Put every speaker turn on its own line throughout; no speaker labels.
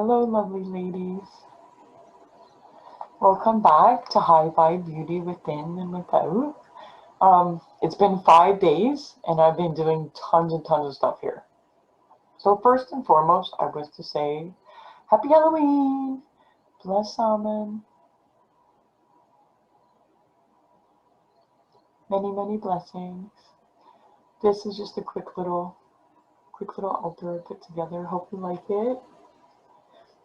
Hello, lovely ladies. Welcome back to High Vibe Beauty Within and Without. It's been 5 days and I've been doing tons and tons of stuff here. So first and foremost, I was to say Happy Halloween! Bless Salmon. Many, many blessings. This is just a quick little altar I put together. Hope you like it.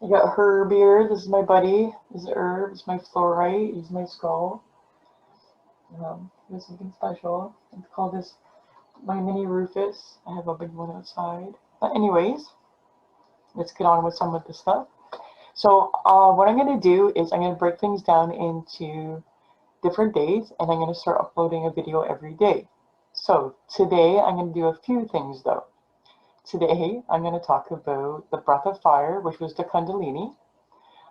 I got Herb here. This is my buddy. This is Herb. This is my fluorite. This is my skull. There's something special. I call this my mini Rufus. I have a big one outside. But anyways, let's get on with some of the stuff. So what I'm going to do is I'm going to break things down into different days, and I'm going to start uploading a video every day. So today I'm going to do a few things though. Today I'm going to talk about the breath of fire, which was the Kundalini.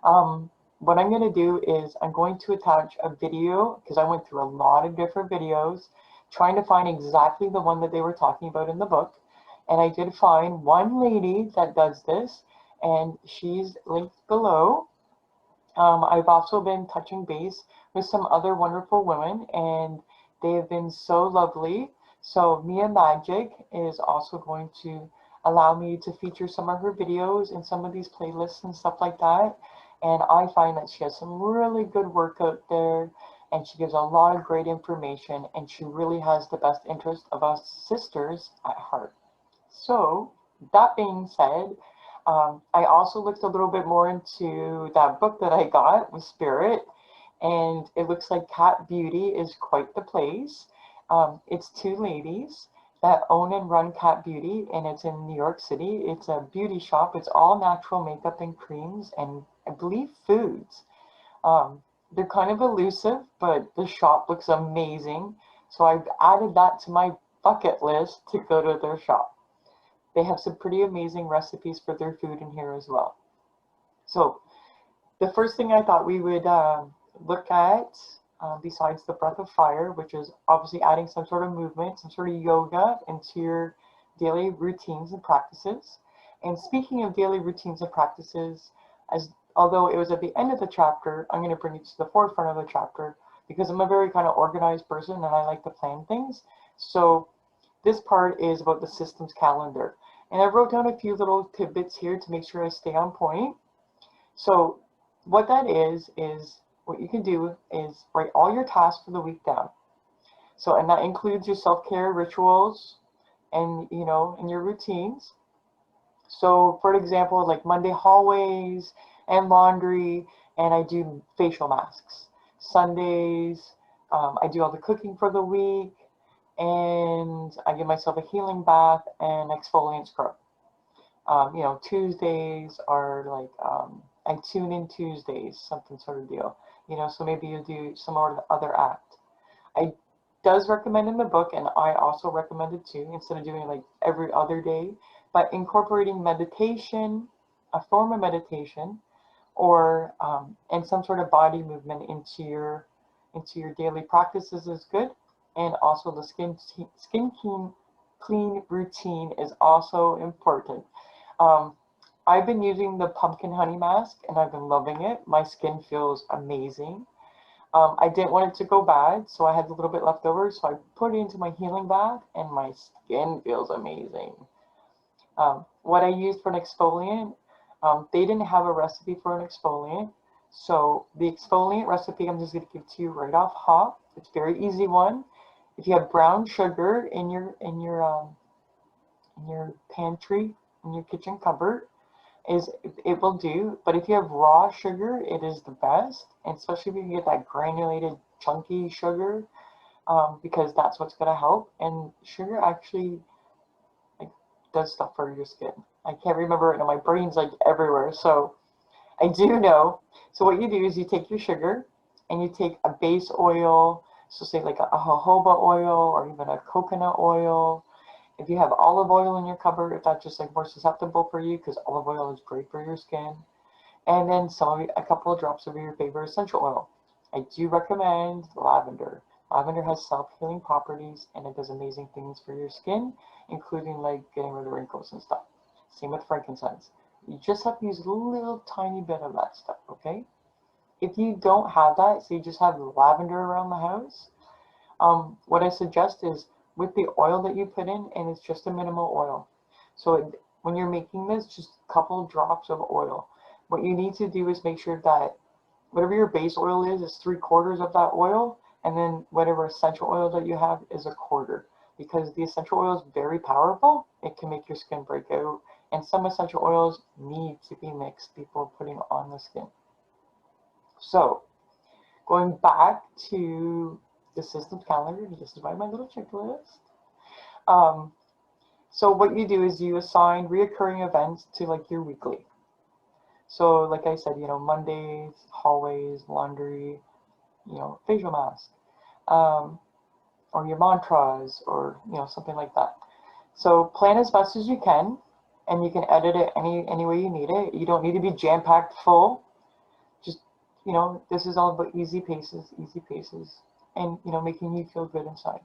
What I'm going to do is I'm going to attach a video, because I went through a lot of different videos trying to find exactly the one that they were talking about in the book. And I did find one lady that does this, and she's linked below. I've also been touching base with some other wonderful women, and they have been so lovely. So Mia Magic is also going to allow me to feature some of her videos in some of these playlists and stuff like that. And I find that she has some really good work out there, and she gives a lot of great information, and she really has the best interest of us sisters at heart. So that being said, I also looked a little bit more into that book that I got with Spirit, and it looks like Cat Beauty is quite the place. It's two ladies that own and run Cat Beauty, and it's in New York City. It's a beauty shop. It's all natural makeup and creams and I believe foods. They're kind of elusive, but the shop looks amazing. So I've added that to my bucket list to go to their shop. They have some pretty amazing recipes for their food in here as well. So the first thing I thought we would look at, besides the breath of fire, which is obviously adding some sort of movement, some sort of yoga into your daily routines and practices. And speaking of daily routines and practices, although it was at the end of the chapter, I'm going to bring it to the forefront of the chapter because I'm a very kind of organized person and I like to plan things. So this part is about the systems calendar. And I wrote down a few little tidbits here to make sure I stay on point. So what that is what you can do is write all your tasks for the week down. So, and that includes your self-care rituals and, and your routines. So for example, like Monday hallways and laundry, and I do facial masks. Sundays, I do all the cooking for the week, and I give myself a healing bath and exfoliant scrub. Tuesdays are like, I tune in Tuesdays, something sort of deal. So maybe you do some other act. I does recommend in the book, and I also recommend it too, instead of doing it like every other day, but incorporating meditation, a form of meditation, or and some sort of body movement into your daily practices is good. And also the skin clean routine is also important. I've been using the pumpkin honey mask and I've been loving it. My skin feels amazing. I didn't want it to go bad, so I had a little bit left over, so I put it into my healing bath and my skin feels amazing. What I used for an exfoliant, they didn't have a recipe for an exfoliant. So the exfoliant recipe I'm just going to give to you right off hop. It's a very easy one. If you have brown sugar in your pantry, in your kitchen cupboard, it will do. But if you have raw sugar, it is the best, and especially if you can get that granulated chunky sugar, because that's what's going to help. And sugar actually does stuff for your skin. I can't remember it, and my brain's like everywhere, so I do know. So what you do is you take your sugar and you take a base oil, so say like a jojoba oil or even a coconut oil. If you have olive oil in your cupboard, if that's just like more susceptible for you, because olive oil is great for your skin. And then a couple of drops of your favorite essential oil. I do recommend lavender. Lavender has self-healing properties and it does amazing things for your skin, including like getting rid of wrinkles and stuff. Same with frankincense. You just have to use a little tiny bit of that stuff, okay? If you don't have that, so you just have lavender around the house, what I suggest is with the oil that you put in, and it's just a minimal oil. So when you're making this, just a couple drops of oil. What you need to do is make sure that whatever your base oil is 3/4 of that oil, and then whatever essential oil that you have is 1/4. Because the essential oil is very powerful, it can make your skin break out, and some essential oils need to be mixed before putting on the skin. So, going back to the system calendar, this is my little checklist. So what you do is you assign reoccurring events to like your weekly. So like I said, Mondays, hallways, laundry, facial mask, or your mantras, or something like that. So plan as best as you can, and you can edit it any way you need it. You don't need to be jam-packed full. Just, this is all about easy paces, and, making you feel good inside.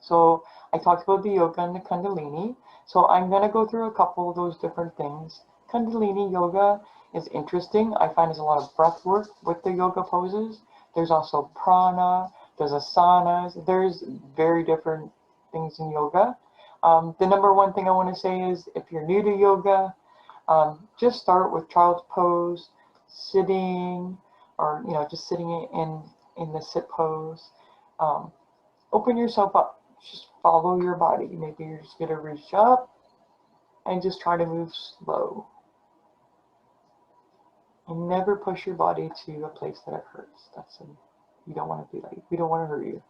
So I talked about the yoga and the Kundalini. So I'm going to go through a couple of those different things. Kundalini yoga is interesting. I find there's a lot of breath work with the yoga poses. There's also prana, there's asanas, there's very different things in yoga. The number one thing I want to say is if you're new to yoga, just start with child's pose, sitting, or just sitting in the sit pose. Open yourself up. Just follow your body. Maybe you're just going to reach up and just try to move slow. And never push your body to a place that it hurts. You don't want to be like, we don't want to hurt you.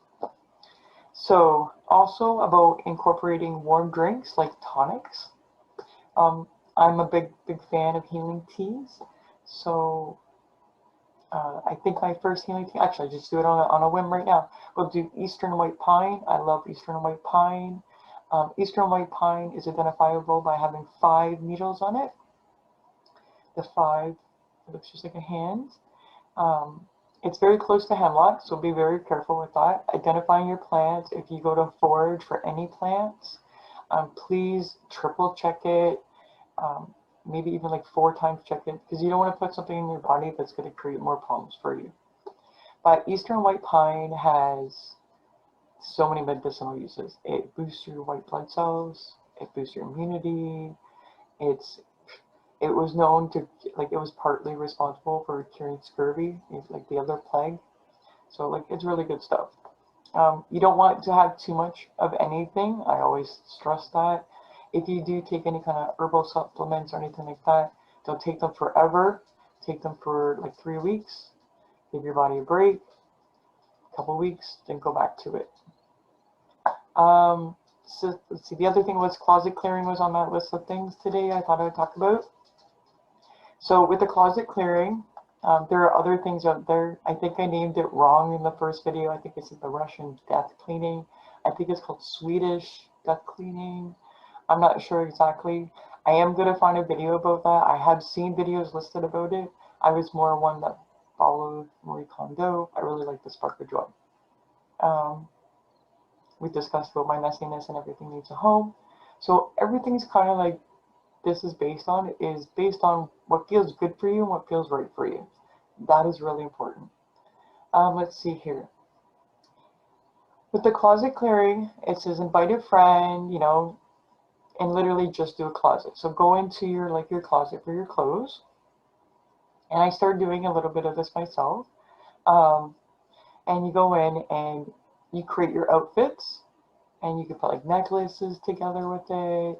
So also about incorporating warm drinks like tonics. I'm a big fan of healing teas. So I think my first healing tea, actually I just do it on a whim right now. We'll do Eastern White Pine. I love Eastern White Pine. Eastern White Pine is identifiable by having 5 needles on it. The 5, it looks just like a hand. It's very close to hemlock, so be very careful with that. Identifying your plants. If you go to forage for any plants, please triple check it. Maybe even like 4 times check it, because you don't want to put something in your body that's going to create more problems for you. But Eastern White Pine has so many medicinal uses. It boosts your white blood cells, it boosts your immunity. It was known to, like, it was partly responsible for curing scurvy, like the other plague. So like, it's really good stuff. You don't want to have too much of anything. I always stress that. If you do take any kind of herbal supplements or anything like that, don't take them forever. Take them for like 3 weeks. Give your body a break. A couple weeks, then go back to it. So let's see. The other thing was closet clearing was on that list of things today I thought I would talk about. So with the closet clearing, there are other things out there. I think I named it wrong in the first video. I think it's the Russian death cleaning. I think it's called Swedish death cleaning. I'm not sure exactly. I am going to find a video about that. I have seen videos listed about it. I was more one that followed Marie Kondo. I really like the Spark of Joy. We discussed about my messiness and everything needs a home. So everything's kind of like this is based on what feels good for you and what feels right for you. That is really important. Let's see here. With the closet clearing, it says invite a friend, and literally just do a closet. So go into your closet for your clothes. And I started doing a little bit of this myself. And you go in and you create your outfits, and you can put like necklaces together with it.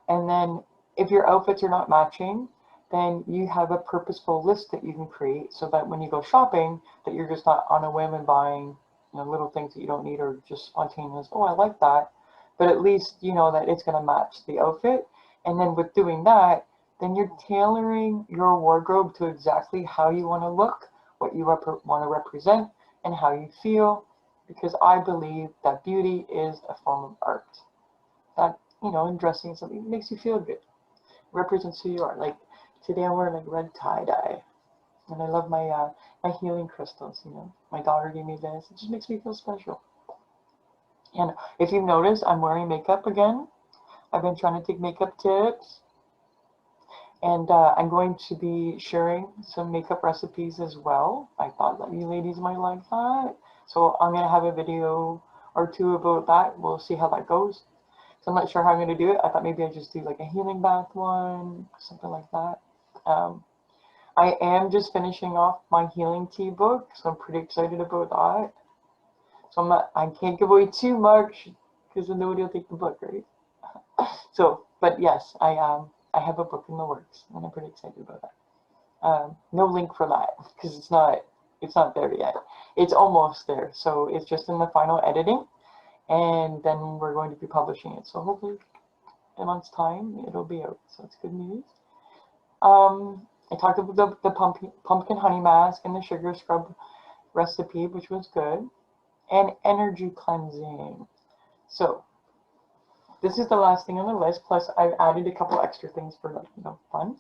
And then if your outfits are not matching, then you have a purposeful list that you can create so that when you go shopping, that you're just not on a whim and buying little things that you don't need, or just spontaneous, oh, I like that. But at least you know that it's going to match the outfit. And then with doing that, then you're tailoring your wardrobe to exactly how you want to look, what you want to represent, and how you feel. Because I believe that beauty is a form of art. That, in dressing something makes you feel good. Represents who you are. Like today I'm wearing like red tie-dye. And I love my my healing crystals, My daughter gave me this. It just makes me feel special. And if you've noticed, I'm wearing makeup again. I've been trying to take makeup tips. And I'm going to be sharing some makeup recipes as well. I thought that you ladies might like that. So I'm going to have a video or two about that. We'll see how that goes. So I'm not sure how I'm going to do it. I thought maybe I'd just do like a healing bath one, something like that. I am just finishing off my healing tea book, so I'm pretty excited about that. So I can't give away too much because then nobody will take the book, right? So, but yes, I have a book in the works, and I'm pretty excited about that. No link for that because it's not there yet. It's almost there, so it's just in the final editing, and then we're going to be publishing it. So hopefully, in a month's time, it'll be out. So it's good news. I talked about the pumpkin honey mask and the sugar scrub recipe, which was good, and energy cleansing. So this is the last thing on the list, plus I've added a couple extra things for fun.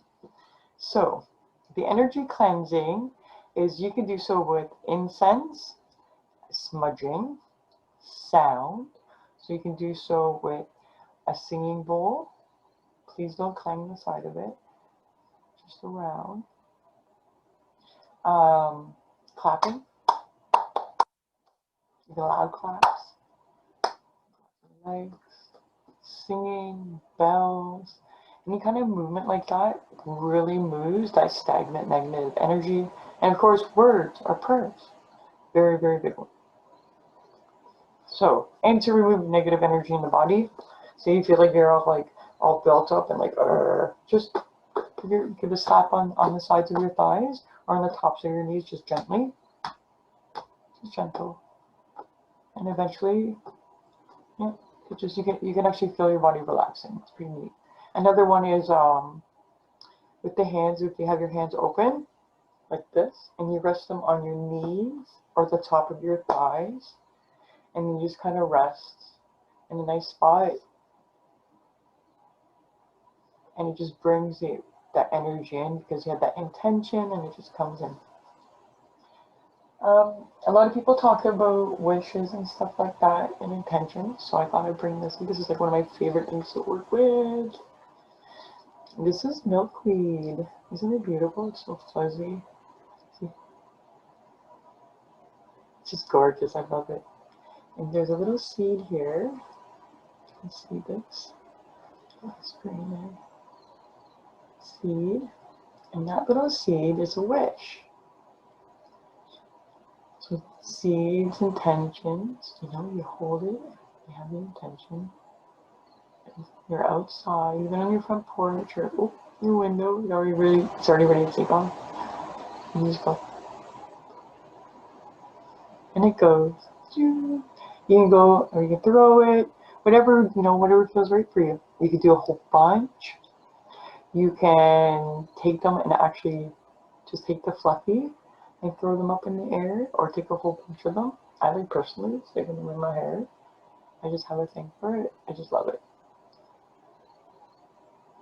So the energy cleansing is you can do so with incense, smudging, sound. So you can do so with a singing bowl. Please don't clang the side of it, just around. Clapping, the loud claps, legs, singing, bells, any kind of movement like that really moves that stagnant negative energy. And of course, words or prayers. Very, very big one. So, and to remove negative energy in the body. So you feel like you're all built up and just give a slap on the sides of your thighs or on the tops of your knees, just gently. Just gentle. And eventually, yeah, you can actually feel your body relaxing. It's pretty neat. Another one is with the hands, if you have your hands open like this and you rest them on your knees or the top of your thighs, and you just kind of rest in a nice spot, and it just brings that energy in because you have that intention and it just comes in. A lot of people talk about wishes and stuff like that and intentions, so I thought I'd bring this. This is like one of my favorite things to work with. This is milkweed. Isn't it beautiful? It's so fuzzy. See? It's just gorgeous. I love it. And there's a little seed here. You can see this. Let's bring in seed. And that little seed is a wish. So seeds, intentions, you hold it, you have the intention. You're outside, even on your front porch or your window, it's already ready to take off. You just go. And it goes. You can go, or you can throw it, whatever feels right for you. You could do a whole bunch. You can take them and actually just take the fluffy and throw them up in the air, or take a whole bunch of them. I like personally sticking them in my hair. I just have a thing for it. I just love it.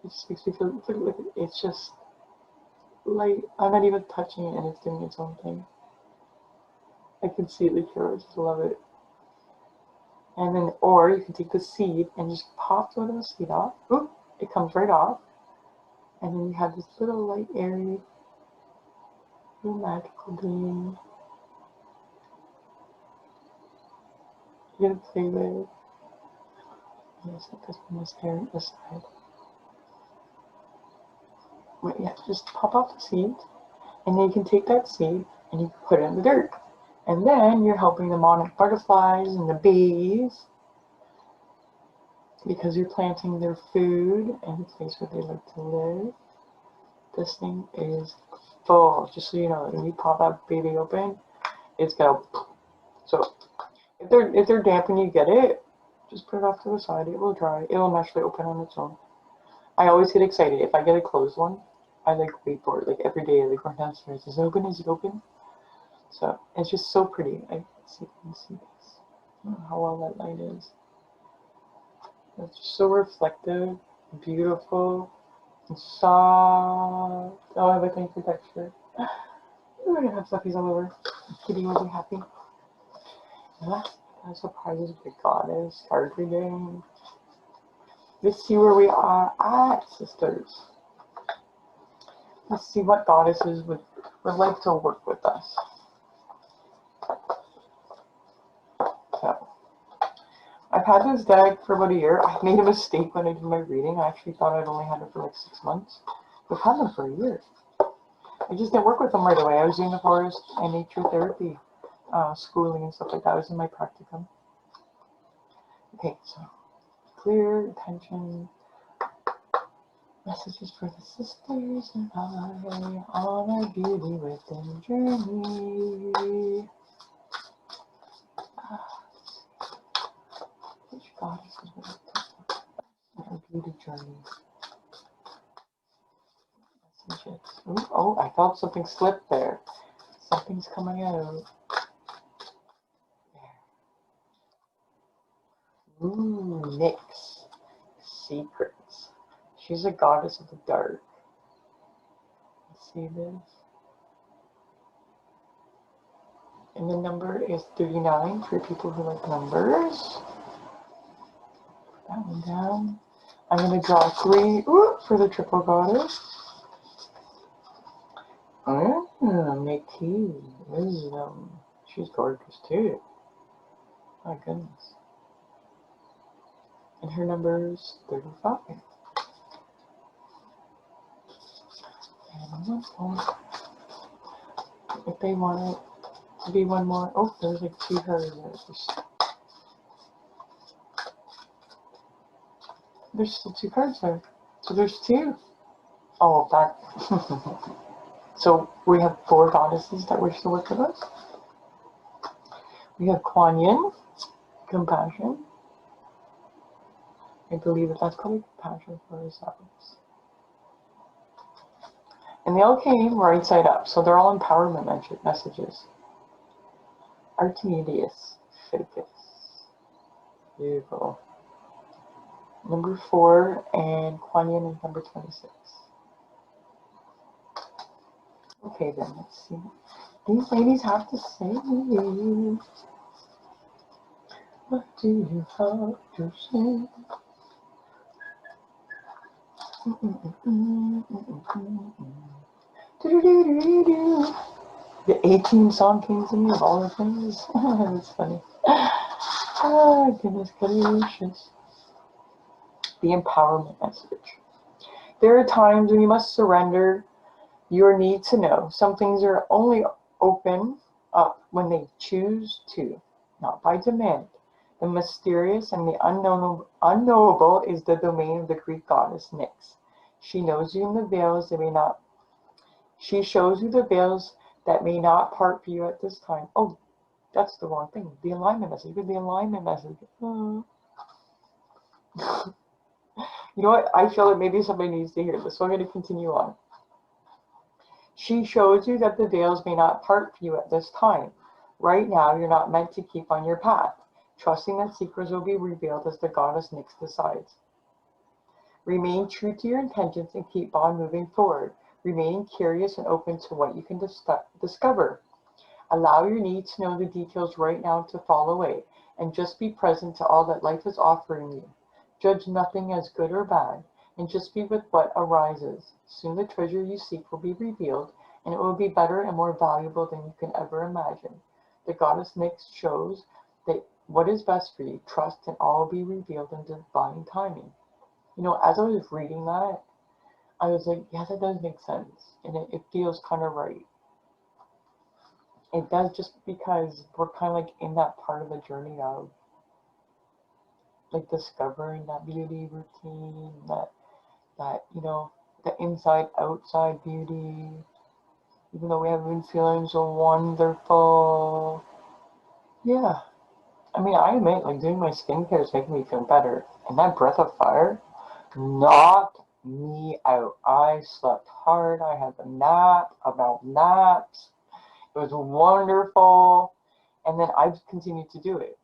It just makes me feel like it's just light. I'm not even touching it and it's doing its own thing. I can see it here. I just love it. And then, or you can take the seed and just pop the little seed off. Oop, it comes right off. And then you have this little light, airy, little magical being you're gonna play with. Yes, that goes from this hair to this side. Wait, yeah, just pop off the seed, and then you can take that seed and you can put it in the dirt. And then you're helping the monarch butterflies and the bees because you're planting their food and the place where they like to live. This thing is full, just so you know. When you pop that baby open, it's gonna. So if they're damp and you get it, just put it off to the side. It will dry. It will naturally open on its own. I always get excited if I get a closed one. I wait for it every day. I run downstairs. Is it open? Is it open? So it's just so pretty. I see if you can see this. I don't know how well that light is. It's just so reflective, beautiful, and soft. Oh, I have a thing for texture. We're gonna have fluffies all over. Kitty will be happy. Yeah, that surprises my goddess card reading. Let's see where we are at, sisters. Let's see what goddesses would like to work with us. So, I've had this deck for about a year. I made a mistake when I did my reading. I actually thought I'd only had it for like 6 months. I've had them for a year. I just didn't work with them right away. I was doing the forest and nature therapy schooling and stuff like that. I was in my practicum. Okay, so clear attention. Messages for the sisters and I on our beauty within journey. Which goddess is going to take our beauty journey? Messages. Ooh, oh, I felt something slip there. Something's coming out. There. Ooh, Nyx. Secrets. She's a goddess of the dark. See this? And the number is 39 for people who like numbers. Put that one down. I'm going to draw 3 for the triple goddess. Mickey, wisdom. She's gorgeous too. My goodness. And her number is 35. And if they want it to be one more, oh, there's like 2 cards there. There's still 2 cards there. So there's 2. Oh, that. So we have 4 goddesses that wish to work with us. We have Kuan Yin, compassion. I believe that's probably compassion for ourselves. And they all came right side up, so they're all empowerment messages. Archimedes, focus. Beautiful. Number 4 and Kuan Yin is number 26. Okay then, let's see what these ladies have to say. What do you have to say? The 18 Song Kings in me of all the things. That's funny. Oh, goodness gracious. The empowerment message. There are times when you must surrender your need to know. Some things are only open up when they choose to, not by demand. The mysterious and the unknowable is the domain of the Greek goddess Nyx. She knows you in the veils that may not. She shows you the veils that may not part for you at this time. Oh, that's the wrong thing. The alignment message. The alignment message. Oh. You know what? I feel like maybe somebody needs to hear this, so I'm going to continue on. She shows you that the veils may not part for you at this time. Right now, you're not meant to keep on your path, trusting that secrets will be revealed as the goddess Nyx decides. Remain true to your intentions and keep on moving forward, remaining curious and open to what you can discover. Allow your need to know the details right now to fall away, and just be present to all that life is offering you. Judge nothing as good or bad, and just be with what arises. Soon the treasure you seek will be revealed, and it will be better and more valuable than you can ever imagine. The goddess Nyx shows that what is best for you. Trust and all will be revealed in divine timing. You know, as I was reading that, I was like, yeah, that does make sense. And it feels kind of right. It does, just because we're kind of like in that part of the journey of like discovering that beauty routine, that, you know, the inside outside beauty, even though we haven't been feeling so wonderful. Yeah. I mean, I admit, like, doing my skincare is making me feel better. And that breath of fire knocked me out. I slept hard. I had a nap about naps. It was wonderful. And then I've continued to do it.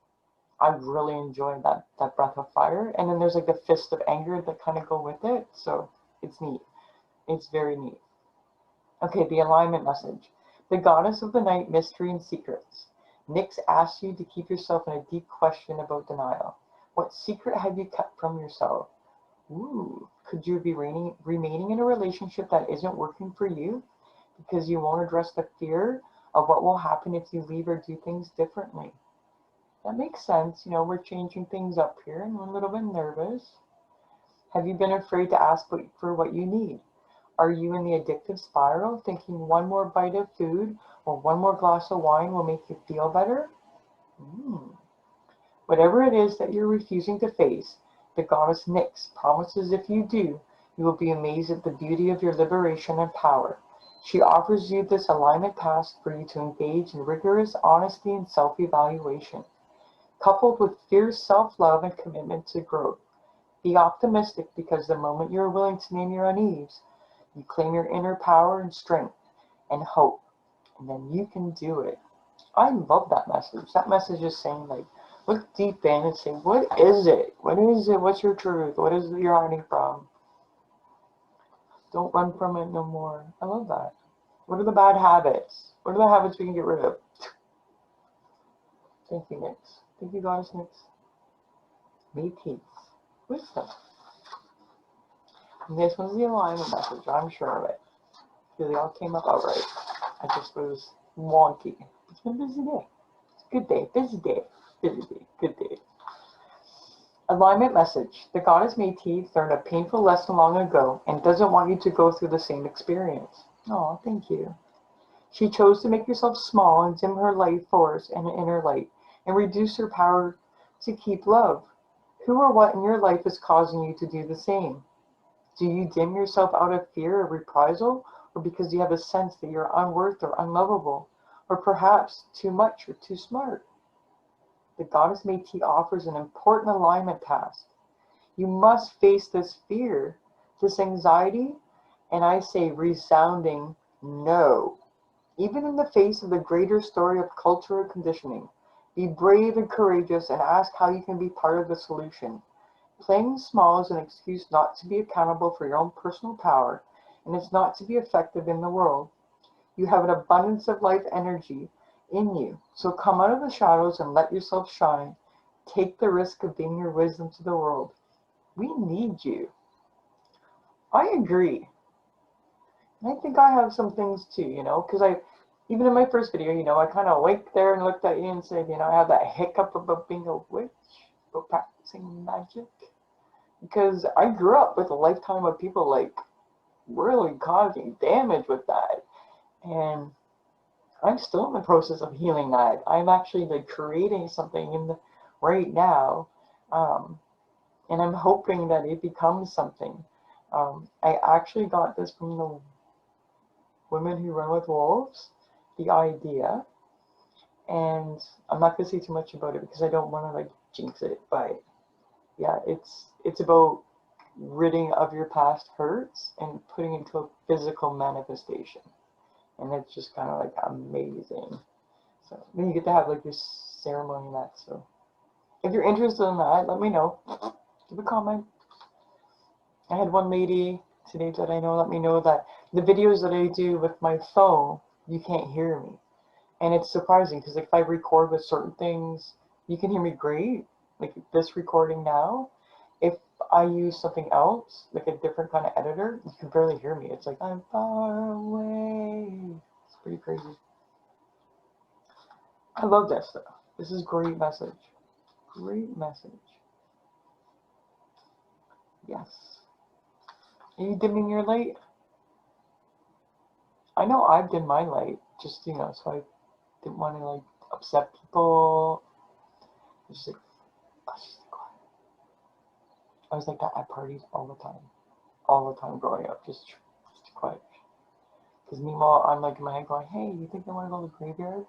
I've really enjoyed that breath of fire. And then there's like the fist of anger that kind of go with it. So it's neat. It's very neat. Okay, the alignment message. The goddess of the night, mystery and secrets. Nyx asks you to keep yourself in a deep question about denial. What secret have you kept from yourself? Ooh, Could you be remaining in a relationship that isn't working for you because you won't address the fear of what will happen if you leave or do things differently? That makes sense. We're changing things up here and we're a little bit nervous. Have you been afraid to ask for what you need? Are you in the addictive spiral, thinking one more bite of food or one more glass of wine will make you feel better? Whatever it is that you're refusing to face, the goddess Nyx promises if you do, you will be amazed at the beauty of your liberation and power. She offers you this alignment task for you to engage in rigorous honesty and self-evaluation, coupled with fierce self-love and commitment to growth. Be optimistic, because the moment you're willing to name your unease, you claim your inner power and strength and hope, and then you can do it. I love that message. That message is saying, like, look deep in and say, what is it? What is it? What's your truth? What is it you're hiding from? Don't run from it no more. I love that. What are the bad habits? What are the habits we can get rid of? Thank you, Nyx. Thank you, Goddess Nyx. Métis. Wisdom. And this one's the alignment message. I'm sure of it. Because they all came up outright. I just was wonky. It's been a busy day. It's a good day. Busy day. Busy day. Good day. Alignment message. The goddess Métis learned a painful lesson long ago and doesn't want you to go through the same experience. Oh, thank you. She chose to make herself small and dim her light force and inner light and reduce her power to keep love. Who or what in your life is causing you to do the same? Do you dim yourself out of fear of reprisal, or because you have a sense that you're unworth or unlovable, or perhaps too much or too smart? The goddess Métis offers an important alignment task. You must face this fear, this anxiety, and I say resounding no. Even in the face of the greater story of cultural conditioning, be brave and courageous and ask how you can be part of the solution. Playing small is an excuse not to be accountable for your own personal power, and it's not to be effective in the world. You have an abundance of life energy in you, so come out of the shadows and let yourself shine. Take the risk of being your wisdom to the world. We need you. I agree. And I think I have some things too, because even in my first video, I kind of winked there and looked at you and said, I have that hiccup about being a witch, about practicing magic. Because I grew up with a lifetime of people like really causing damage with that. And I'm still in the process of healing that. I'm actually like creating something right now. And I'm hoping that it becomes something. I actually got this from the Women Who Run with Wolves, the idea. And I'm not going to say too much about it because I don't want to like jinx it, but yeah, it's about ridding of your past hurts and putting it into a physical manifestation. And it's just kind of like amazing. So then you get to have like this ceremony and that. So if you're interested in that, let me know. Leave a comment. I had one lady today that I know let me know that the videos that I do with my phone, you can't hear me. And it's surprising because if I record with certain things, you can hear me great. Like this recording now. If I use something else, like a different kind of editor, you can barely hear me. It's like, I'm far away. It's pretty crazy. I love that stuff. This is great message. Great message. Yes. Are you dimming your light? I know I've dimmed my light, just, so I didn't want to, like, upset people. Just like, oh, just quiet. I was like that at parties all the time growing up, just quiet. Because meanwhile, I'm like in my head going, hey, you think I want to go to the graveyard?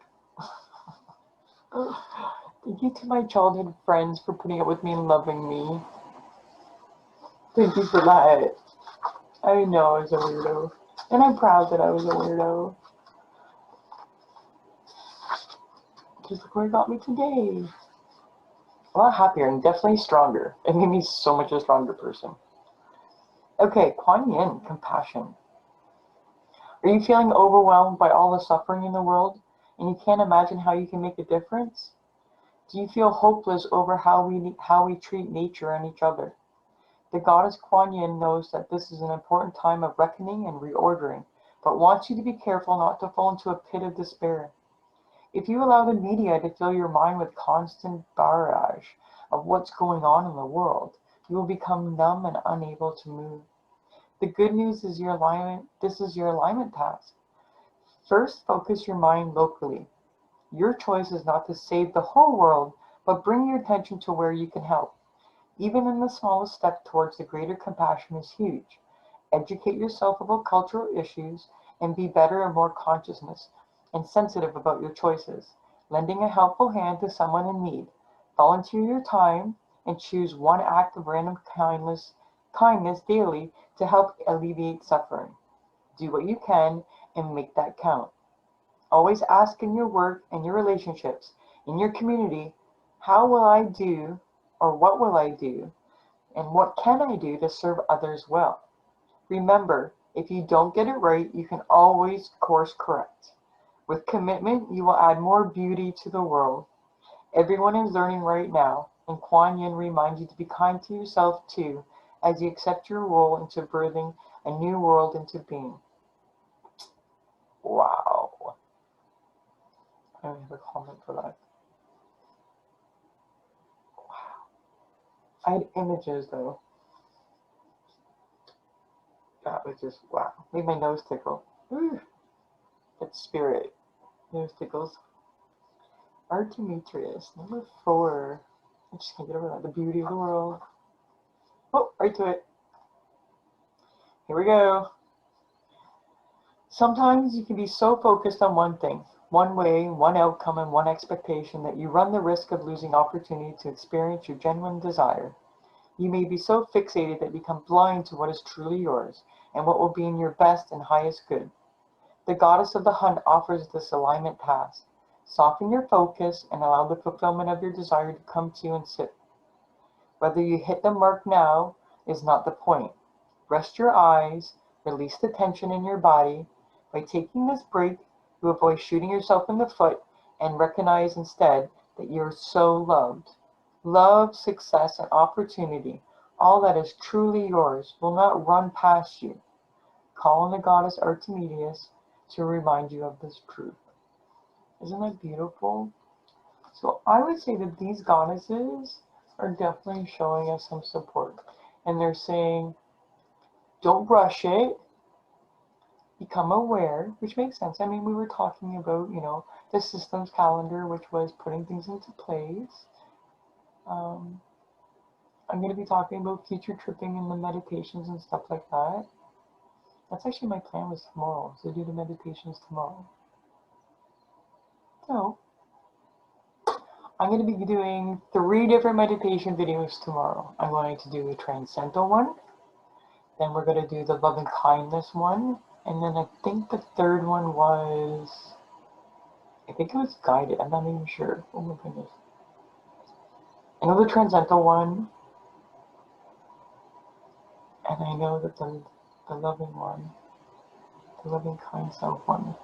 Thank you to my childhood friends for putting up with me and loving me. Thank you for that. I know I was a weirdo. And I'm proud that I was a weirdo. Just look where it got me today. A lot happier and definitely stronger. It made me so much a stronger person. Okay, Kuan Yin, compassion. Are you feeling overwhelmed by all the suffering in the world and you can't imagine how you can make a difference? Do you feel hopeless over how we treat nature and each other? The goddess Kuan Yin knows that this is an important time of reckoning and reordering, but wants you to be careful not to fall into a pit of despair. If you allow the media to fill your mind with constant barrage of what's going on in the world, you will become numb and unable to move. The good news is this is your alignment task. First, focus your mind locally. Your choice is not to save the whole world, but bring your attention to where you can help. Even in the smallest step towards the greater compassion is huge. Educate yourself about cultural issues and be better and more consciousness and sensitive about your choices. Lending a helpful hand to someone in need. Volunteer your time and choose one act of random kindness daily to help alleviate suffering. Do what you can and make that count. Always ask in your work and your relationships, in your community, how will I do or what will I do and what can I do to serve others well? Remember, if you don't get it right, you can always course correct. With commitment, you will add more beauty to the world. Everyone is learning right now, and Kuan Yin reminds you to be kind to yourself too, as you accept your role into birthing a new world into being. Wow. I don't have a comment for that. Wow. I had images though. That was just wow. Made my nose tickle. Ooh. That's spirit. Nose tickles. Archimedes, number 4. I just can't get over that. The beauty of the world. Oh, right to it. Here we go. Sometimes you can be so focused on one thing, one way, one outcome, and one expectation that you run the risk of losing opportunity to experience your genuine desire. You may be so fixated that you become blind to what is truly yours and what will be in your best and highest good. The goddess of the hunt offers this alignment task. Soften your focus and allow the fulfillment of your desire to come to you and sit. Whether you hit the mark now is not the point. Rest your eyes, release the tension in your body. By taking this break, you avoid shooting yourself in the foot and recognize instead that you're so loved. Love, success, and opportunity, all that is truly yours, will not run past you. Call on the goddess Archimedes to remind you of this truth. Isn't that beautiful? So I would say that these goddesses are definitely showing us some support. And they're saying, don't rush it. Become aware, which makes sense. I mean, we were talking about, the systems calendar, which was putting things into place. I'm going to be talking about future tripping and the meditations and stuff like that. That's actually my plan was tomorrow, so do the meditations tomorrow. So, I'm going to be doing 3 different meditation videos tomorrow. I'm going to do a transcendental one, then we're going to do the love and kindness one, and then I think the third one was, I think it was guided, I'm not even sure. Oh my goodness. I know the transcendental one, and I know that the loving one, the loving kind self one.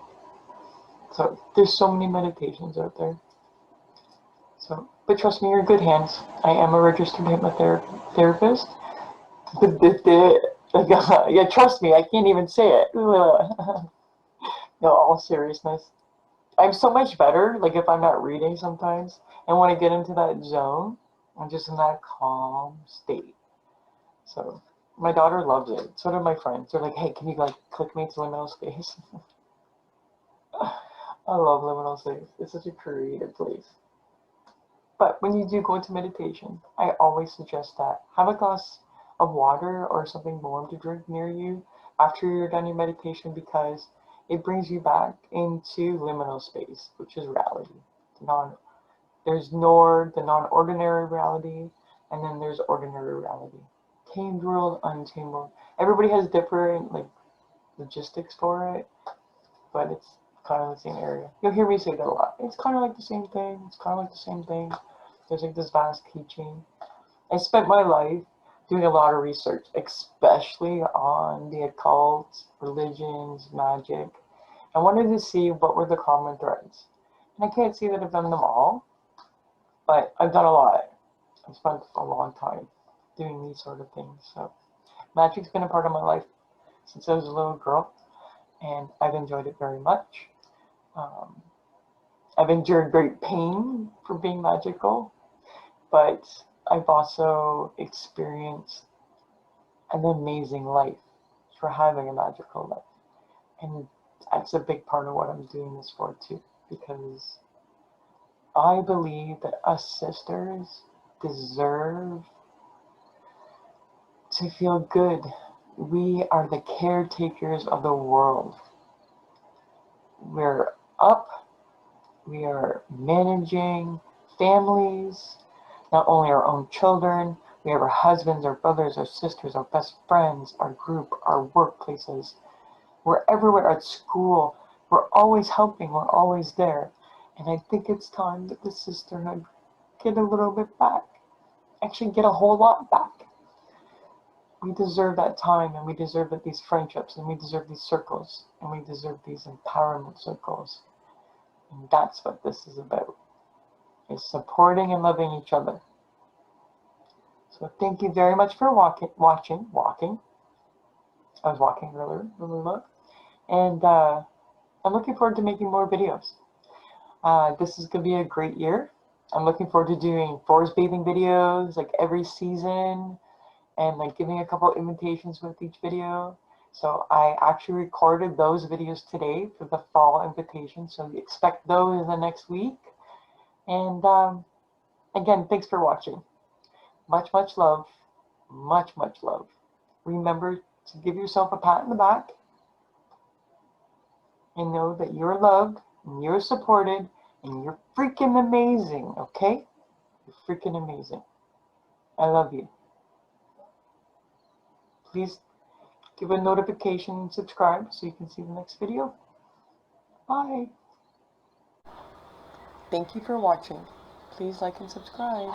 So there's so many meditations out there. So, but trust me, you're in good hands. I am a registered hypnotherapist. Yeah, trust me, I can't even say it. No, all seriousness. I'm so much better, like if I'm not reading sometimes, and when I get into that zone, I'm just in that calm state. So, my daughter loves it. So do my friends. They're like, hey, can you click me to liminal space? I love liminal space. It's such a creative place. But when you do go into meditation, I always suggest that. Have a glass of water or something warm to drink near you after you're done your meditation, because it brings you back into liminal space, which is reality. There's the non-ordinary reality, and then there's ordinary reality. Tamed world, untamed world. Everybody has different logistics for it, but it's kind of the same area. You'll hear me say that a lot. It's kind of like the same thing. It's kind of like the same thing. There's this vast teaching. I spent my life doing a lot of research, especially on the occult, religions, magic. I wanted to see what were the common threads. And I can't say that I've done them all, but I've done a lot. I've spent a long time doing these sort of things. So magic's been a part of my life since I was a little girl, and I've enjoyed it very much. I've endured great pain for being magical, but I've also experienced an amazing life for having a magical life. And that's a big part of what I'm doing this for too, because I believe that us sisters deserve to feel good. We are the caretakers of the world. We're up, we are managing families, not only our own children, we have our husbands, our brothers, our sisters, our best friends, our group, our workplaces. We're everywhere at school. We're always helping, we're always there. And I think it's time that the sisterhood get a little bit back. Actually get a whole lot back. We deserve that time, and we deserve these friendships, and we deserve these circles, and we deserve these empowerment circles. And that's what this is about, is supporting and loving each other. So thank you very much for watching. I was walking earlier, and I'm looking forward to making more videos. This is going to be a great year. I'm looking forward to doing forest bathing videos like every season, and like giving a couple invitations with each video. So I actually recorded those videos today for the fall invitation, so expect those in the next week. And again, thanks for watching. Much love. Much love. Remember to give yourself a pat on the back and know that you're loved and you're supported and you're freaking amazing, okay? You're freaking amazing. I love you. Please give a notification and subscribe so you can see the next video. Bye. Thank you for watching. Please like and subscribe.